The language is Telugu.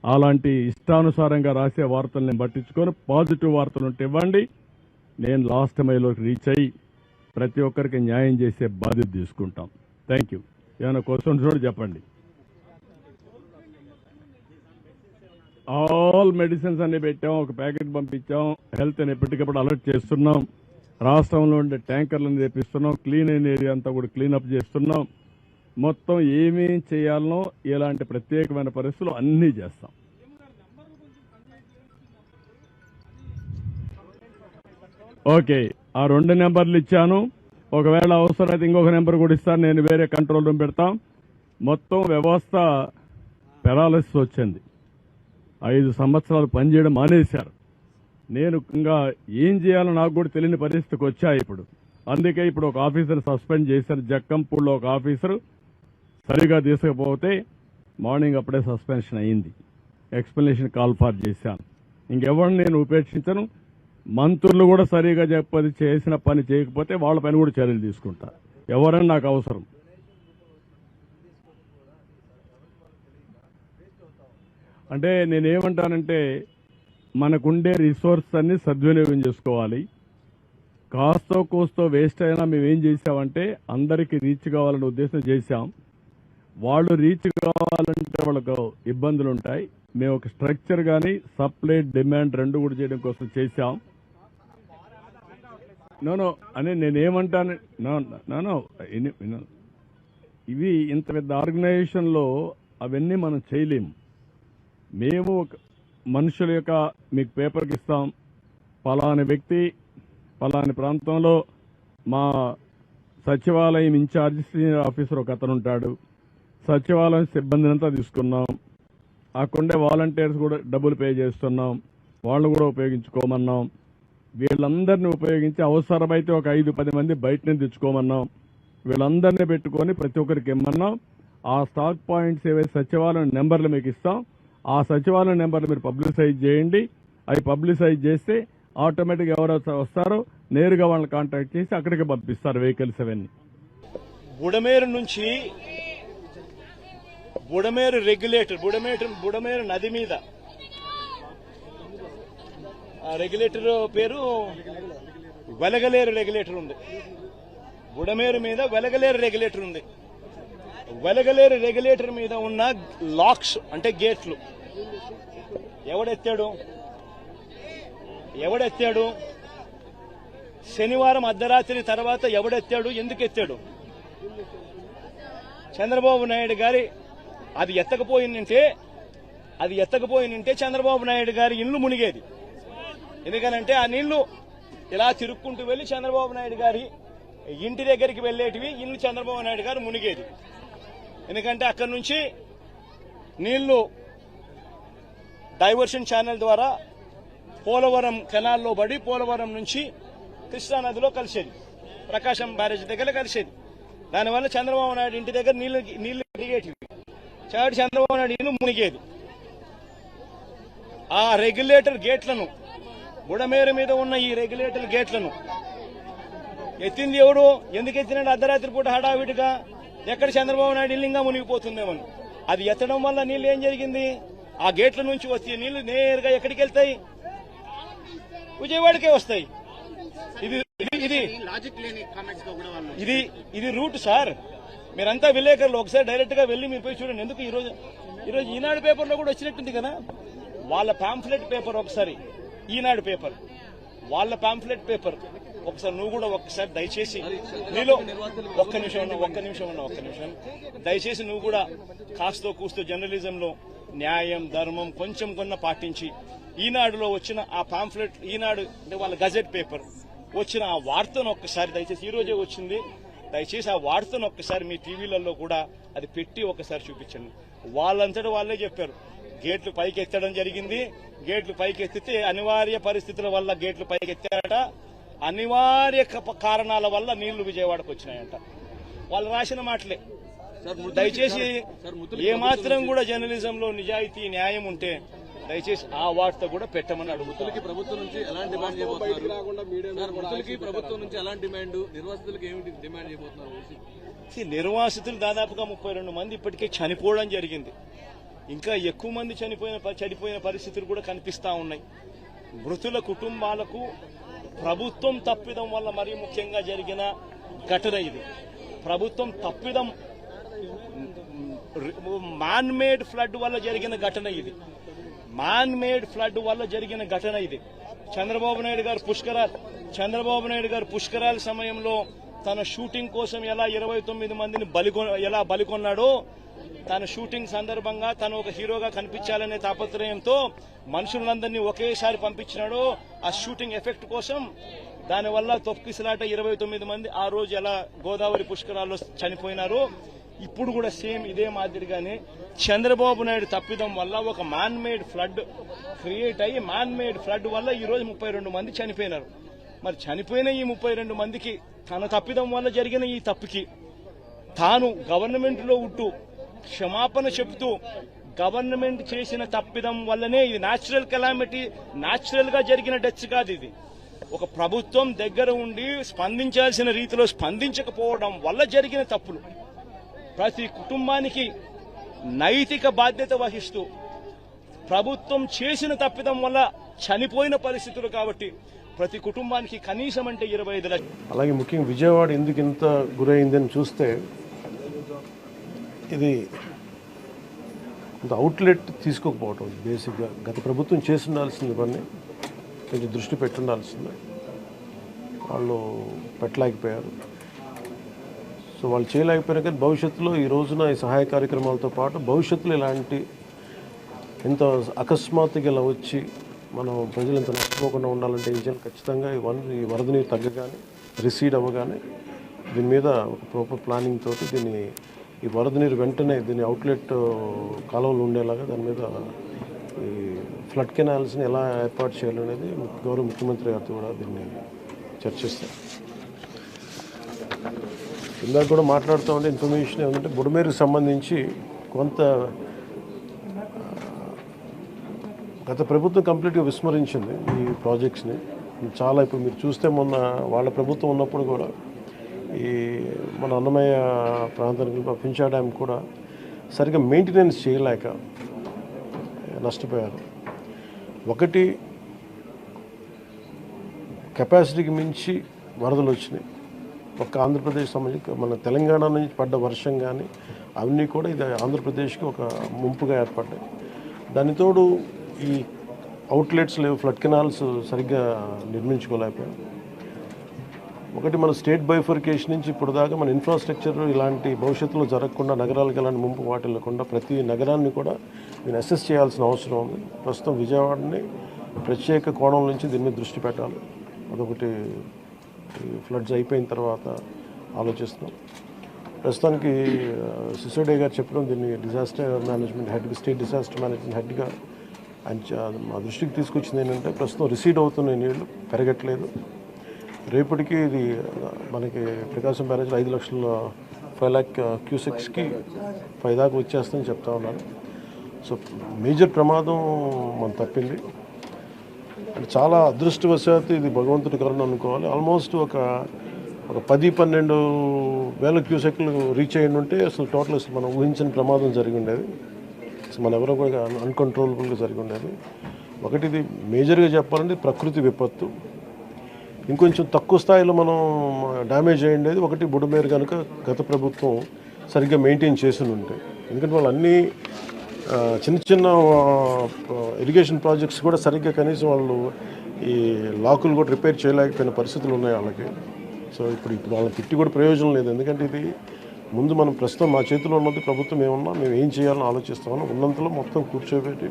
అలాంటి ఇష్టానుసారంగా రాసే వార్తల్ని పట్టించుకొని పాజిటివ్ వార్తలు ఉంటే ఇవ్వండి. నేను లాస్ట్ మైలోకి రీచ్ అయ్యి ప్రతి ఒక్కరికి న్యాయం చేసే బాధ్యత తీసుకుంటాం. Thank you. ఏమైనా క్వశ్చన్స్ కూడా చెప్పండి. ఆల్ మెడిసిన్స్ అన్ని పెట్టాం, ఒక ప్యాకెట్ పంపించాం. హెల్త్ అని ఎప్పటికప్పుడు అలర్ట్ చేస్తున్నాం. రాష్ట్రంలో ఉండే ట్యాంకర్లను తెప్పిస్తున్నాం. క్లీన్ అయిన ఏరియా అంతా కూడా క్లీనప్ చేస్తున్నాం. మొత్తం ఏమేం చేయాలనో ఇలాంటి ప్రత్యేకమైన పరిస్థితులు అన్నీ చేస్తాం. ఓకే, ఆ 2 నెంబర్లు ఇచ్చాను. ఒకవేళ అవసరమైతే ఇంకొక నెంబర్ కూడా ఇస్తాను. నేను వేరే కంట్రోల్ రూమ్ పెడతాం. మొత్తం వ్యవస్థ పెరాలసిస్ వచ్చింది. 5 సంవత్సరాలు పనిచేయడం మానేశారు. నేను ఇంకా ఏం చేయాలో నాకు కూడా తెలియని పరిస్థితికి వచ్చా ఇప్పుడు. అందుకే ఇప్పుడు ఒక ఆఫీసర్ సస్పెండ్ చేశారు. జక్కంపూడిలో ఒక ఆఫీసరు సరిగా తీసుకుపోతే మార్నింగ్ అప్పుడే సస్పెన్షన్ అయింది. ఎక్స్ప్లెనేషన్ కాల్ ఫార్ చేశాను. ఇంకెవరిని నేను ఉపేక్షించను. మంత్రులు కూడా సరిగా చేసిన పని చేయకపోతే వాళ్ళ పైన కూడా చర్యలు తీసుకుంటా. ఎవరని నాకు అవసరం. అంటే నేనేమంటానంటే మనకుండే రిసోర్స్ అన్ని సద్వినియోగం చేసుకోవాలి. కాస్తో కోస్తో వేస్ట్ అయినా మేమేం చేశామంటే అందరికీ రీచ్ కావాలనే ఉద్దేశం చేశాం. వాళ్ళు రీచ్ కావాలంటే వాళ్ళకు ఇబ్బందులు ఉంటాయి. మేము ఒక స్ట్రక్చర్ కానీ సప్లై డిమాండ్ 2 కూడా చేయడం కోసం చేశాం. నో అని నేనేమంటాను, నో ఇవి ఇంత పెద్ద ఆర్గనైజేషన్లో అవన్నీ మనం చేయలేము. మేము మనుషుల యొక్క మీకు పేపర్కి ఇస్తాం. పలాని వ్యక్తి పలాని ప్రాంతంలో మా సచివాలయం ఇన్ఛార్జ్ సీనియర్ ఆఫీసర్ ఒక అతను ఉంటాడు. సచివాలయం సిబ్బందిని అంతా తీసుకున్నాం. అక్కడే వాలంటీర్స్ కూడా డబ్బులు పే చేస్తున్నాం. వాళ్ళు కూడా ఉపయోగించుకోమన్నాం. వీళ్ళందరినీ ఉపయోగించి అవసరమైతే ఒక 5-10 మంది బయట నుంచి తెచ్చుకోమన్నాం. వీళ్ళందరినీ పెట్టుకొని ప్రతి ఒక్కరికి ఇమ్మన్నాం. ఆ స్టాక్ పాయింట్స్ ఏవైతే సచివాలయం నెంబర్లు మీకు ఇస్తాం, ఆ సచివాలయం నెంబర్లు మీరు పబ్లిసైజ్ చేయండి. అవి పబ్లిసైజ్ చేస్తే ఆటోమేటిక్గా ఎవరైతే వస్తారో నేరుగా వాళ్ళని కాంటాక్ట్ చేసి అక్కడికి పంపిస్తారు వెహికల్స్ అవన్నీ. బుడమేరు నుంచి బుడమేరు రెగ్యులేటర్ బుడమేరు నది మీద ఆ రెగ్యులేటర్ పేరు వెలగలేరు రెగ్యులేటర్ ఉంది. బుడమేరు మీద వెలగలేరు రెగ్యులేటర్ ఉంది. వెలగలేరు రెగ్యులేటర్ మీద ఉన్న లాక్స్ అంటే గేట్లు ఎవడెత్తాడు? శనివారం అర్ధరాత్రి తర్వాత ఎవడెత్తాడు? ఎందుకు ఎత్తాడు? చంద్రబాబు నాయుడు గారి అది ఎత్తకపోయిందంటే చంద్రబాబు నాయుడు గారి ఇల్లు మునిగేది. ఎందుకనంటే ఆ నీళ్లు ఇలా తిరుక్కుంటూ వెళ్లి చంద్రబాబు నాయుడు గారి ఇంటి దగ్గరికి వెళ్లేటివి. ఇల్లు చంద్రబాబు నాయుడు గారు మునిగేది. ఎందుకంటే అక్కడి నుంచి నీళ్లు డైవర్షన్ ఛానల్ ద్వారా పోలవరం కెనాల్లో పడి పోలవరం నుంచి కృష్ణానదిలో కలిసేది. ప్రకాశం బ్యారేజ్ దగ్గర కలిసేది. దానివల్ల చంద్రబాబు నాయుడు ఇంటి దగ్గర నీళ్లు దిగేటివి. చంద్రబాబు నాయుడు ఇల్లు మునిగేది. ఆ రెగ్యులేటర్ గేట్లను బుడమేరు మీద ఉన్న ఈ రెగ్యులేటర్ గేట్లను ఎత్తింది ఎవడు? ఎందుకు ఎత్తినాడు? అర్ధరాత్రి పూట హడావిడిగా ఎక్కడ చంద్రబాబు నాయుడు ఇల్లు ఇంకా మునిగిపోతుందేమని. అది ఎత్తడం వల్ల నీళ్లు ఏం జరిగింది? ఆ గేట్ల నుంచి వచ్చే నీళ్లు నేరుగా ఎక్కడికి వెళ్తాయి? విజయవాడకే వస్తాయి. ఇది రూట్ సార్. మీరంతా విలేకరులు ఒకసారి డైరెక్ట్ గా వెళ్లి మీరు పోయి చూడండి. ఎందుకు ఈరోజు ఈనాడు పేపర్లో కూడా వచ్చినట్టుంది కదా వాళ్ళ పాంఫ్లెట్ పేపర్. ఒకసారి ఈనాడు పేపర్ వాళ్ళ పాంఫ్లెట్ పేపర్ ఒకసారి నువ్వు కూడా ఒక్కసారి దయచేసి నీలో ఒక్క నిమిషం దయచేసి నువ్వు కూడా కాస్తో కూస్తో జర్నలిజంలో న్యాయం ధర్మం కొంచెం కొన్న పాటించి ఈనాడులో వచ్చిన ఆ పాంఫ్లెట్ ఈనాడు అంటే వాళ్ళ గజెట్ పేపర్ వచ్చిన ఆ వార్తను ఒక్కసారి దయచేసి ఈ రోజే వచ్చింది. దయచేసి ఆ వార్తను ఒక్కసారి మీ టీవీలలో కూడా అది పెట్టి ఒకసారి చూపించండి. వాళ్ళంతటా వాళ్ళే చెప్పారు గేట్లు పైకి ఎత్తడం జరిగింది. గేట్లు పైకి ఎత్తితే అనివార్య పరిస్థితుల వల్ల గేట్లు పైకి ఎత్తారట. అనివార్య కారణాల వల్ల నీళ్లు విజయవాడకు వచ్చినాయంట. వాళ్ళు రాసిన మాటలే. దయచేసి ఏమాత్రం కూడా జర్నలిజంలో నిజాయితీ న్యాయం ఉంటే దయచేసి ఆ వార్త కూడా పెట్టమని అడుగుతుంది. ప్రభుత్వం నుంచి ఎలాంటి డిమాండ్ చేయబోతున్నారు? ప్రభుత్వం నుంచి ఎలాంటి డిమాండ్, నిర్వాసితులకు ఏమిటి డిమాండ్ చేయబోతున్నారు? నిర్వాసితులు దాదాపుగా 32 మంది ఇప్పటికే చనిపోవడం జరిగింది. ఇంకా ఎక్కువ మంది చనిపోయిన పరిస్థితులు కూడా కనిపిస్తా ఉన్నాయి. మృతుల కుటుంబాలకు ప్రభుత్వం తప్పిదం వల్ల మరీ ముఖ్యంగా జరిగిన ఘటన ఇది. ప్రభుత్వం తప్పిదం, మ్యాన్ మేడ్ ఫ్లడ్ వల్ల జరిగిన ఘటన ఇది. మ్యాన్ మేడ్ ఫ్లడ్ వల్ల జరిగిన ఘటన ఇది. చంద్రబాబు నాయుడు గారు పుష్కరాల సమయంలో తన షూటింగ్ కోసం ఎలా 29 మందిని బలికొన్నాడో, తన షూటింగ్ సందర్భంగా తను ఒక హీరోగా కనిపించాలనే తాపత్రయంతో మనుషులందరినీ ఒకేసారి పంపించినాడో ఆ షూటింగ్ ఎఫెక్ట్ కోసం, దానివల్ల తొక్కిసలాట 29 మంది ఆ రోజు ఎలా గోదావరి పుష్కరాల్లో చనిపోయినారో, ఇప్పుడు కూడా సేమ్ ఇదే మాదిరిగానే చంద్రబాబు నాయుడు తప్పిదం వల్ల ఒక మ్యాన్ మేడ్ ఫ్లడ్ క్రియేట్ అయ్యి, మ్యాన్ మేడ్ ఫ్లడ్ వల్ల ఈ రోజు 32 మంది చనిపోయినారు. మరి చనిపోయిన ఈ 32 మందికి తన తప్పిదం వల్ల జరిగిన ఈ తప్పుకి తాను గవర్నమెంట్ లో ఉంటూ క్షమాపణ చెబుతూ, గవర్నమెంట్ చేసిన తప్పిదం వల్లనే ఇది న్యాచురల్ కెలామిటీ, న్యాచురల్ గా జరిగిన డెత్స్ కాదు ఇది. ఒక ప్రభుత్వం దగ్గర ఉండి స్పందించాల్సిన రీతిలో స్పందించకపోవడం వల్ల జరిగిన తప్పులు. ప్రతి కుటుంబానికి నైతిక బాధ్యత వహిస్తూ ప్రభుత్వం చేసిన తప్పిదం వల్ల చనిపోయిన పరిస్థితులు కాబట్టి ప్రతి కుటుంబానికి కనీసం అంటే 25 లక్షలు. అలాగే ముఖ్యంగా విజయవాడ ఎందుకు ఇంత గురైందని చూస్తే, ఇది కొంత అవుట్లెట్ తీసుకోకపోవటం. బేసిక్గా గత ప్రభుత్వం చేసి ఉండాల్సింది పని కొంచెం దృష్టి పెట్టుండాల్సింది, వాళ్ళు పెట్టలేకపోయారు. సో వాళ్ళు చేయలేకపోయినా కానీ భవిష్యత్తులో ఈ రోజున ఈ సహాయ కార్యక్రమాలతో పాటు భవిష్యత్తులో ఇలాంటి ఇంత అకస్మాత్తుగా ఇలా వచ్చి మనం ప్రజలు ఇంత నష్టపోకుండా ఉండాలంటే ఏం చేయాలి? ఖచ్చితంగా ఈ వరద నీరు తగ్గగానే, రిసీడ్ అవ్వగానే దీని మీద ఒక ప్రాపర్ ప్లానింగ్ తోటి ఈ వరద నీరు వెంటనే దీని అవుట్లెట్ కాలువలు ఉండేలాగా దాని మీద ఈ ఫ్లడ్ కెనాల్స్ని ఎలా ఏర్పాటు చేయాలనేది గౌరవ ముఖ్యమంత్రి గారితో కూడా దీన్ని చర్చిస్తారు. ఇందాక కూడా మాట్లాడుతూ ఉంటే ఇన్ఫర్మేషన్ ఏమంటే బుడమేరుకు సంబంధించి కొంత గత ప్రభుత్వం కంప్లీట్గా విస్మరించింది ఈ ప్రాజెక్ట్స్ని. చాలా ఇప్పుడు మీరు చూస్తే మొన్న వాళ్ళ ప్రభుత్వం ఉన్నప్పుడు కూడా ఈ మన అన్నమయ్య ప్రాంతానికి పింఛా డ్యామ్ కూడా సరిగ్గా మెయింటెనెన్స్ చేయలేక నష్టపోయారు. ఒకటి కెపాసిటీకి మించి వరదలు వచ్చినాయి. ఒక ఆంధ్రప్రదేశ్ సంబంధించి మన తెలంగాణ నుంచి పడ్డ వర్షం కానీ అవన్నీ కూడా ఇది ఆంధ్రప్రదేశ్కి ఒక ముంపుగా ఏర్పడ్డాయి. దానితోడు ఈ అవుట్లెట్స్ లేవు, ఫ్లడ్ కెనాల్స్ సరిగ్గా నిర్మించుకోలేకపోయాం. ఒకటి మన స్టేట్ బైఫర్కేషన్ నుంచి ఇప్పుడు దాకా మన ఇన్ఫ్రాస్ట్రక్చర్ ఇలాంటి భవిష్యత్తులో జరగకుండా, నగరాలకు ఎలాంటి ముంపు వాటిల్లకుండా ప్రతి నగరాన్ని కూడా నేను అసెస్ చేయాల్సిన అవసరం ఉంది. ప్రస్తుతం విజయవాడని ప్రత్యేక కోణం నుంచి దీని మీద దృష్టి పెట్టాలి. అదొకటి ఫ్లడ్స్ అయిపోయిన తర్వాత ఆలోచిస్తున్నాం. ప్రస్తుతానికి సిసోడే గారు చెప్పడం దీన్ని డిజాస్టర్ మేనేజ్మెంట్ హెడ్గా, స్టేట్ డిజాస్టర్ మేనేజ్మెంట్ హెడ్గా ఆయన మా దృష్టికి తీసుకొచ్చింది ఏంటంటే ప్రస్తుతం రిసీడ్ అవుతున్న నీళ్లు పెరగట్లేదు. రేపటికి ఇది మనకి ప్రకాశం బ్యారేజ్లో 5 లక్షల 5 lakh క్యూసెక్స్కి 5 దాకా వచ్చేస్తుందని చెప్తా ఉన్నారు. సో మేజర్ ప్రమాదం మనం తప్పింది. అంటే చాలా అదృష్టవశాత్తు ఇది భగవంతుడి కరుణ అనుకోవాలి. ఆల్మోస్ట్ ఒక 10-12 వేల క్యూసెక్లు రీచ్ అయ్యి ఉంటే అసలు టోటల్ అసలు మనం ఊహించిన ప్రమాదం జరిగి ఉండేది. అసలు మన ఎవరో కూడా అన్కంట్రోలబుల్గా జరిగి ఉండేది. ఒకటి ఇది మేజర్గా చెప్పాలంటే ప్రకృతి విపత్తు. ఇంకొంచెం తక్కువ స్థాయిలో మనం డ్యామేజ్ అయ్యిండేది ఒకటి బుడమేరు కనుక గత ప్రభుత్వం సరిగ్గా మెయింటైన్ చేసి ఉంటాయి. ఎందుకంటే వాళ్ళు అన్నీ చిన్న చిన్న ఇరిగేషన్ ప్రాజెక్ట్స్ కూడా సరిగ్గా కనీసం వాళ్ళు ఈ లాకులు కూడా రిపేర్ చేయలేకపోయిన పరిస్థితులు ఉన్నాయి వాళ్ళకి. సో ఇప్పుడు వాళ్ళని తిట్టి కూడా ప్రయోజనం లేదు. ఎందుకంటే ఇది ముందు మనం ప్రస్తుతం మా చేతిలో ఉన్నది ప్రభుత్వం ఏమన్నా మేము ఏం చేయాలని ఆలోచిస్తామని ఉన్నంతలో మొత్తం కూర్చోబెట్టి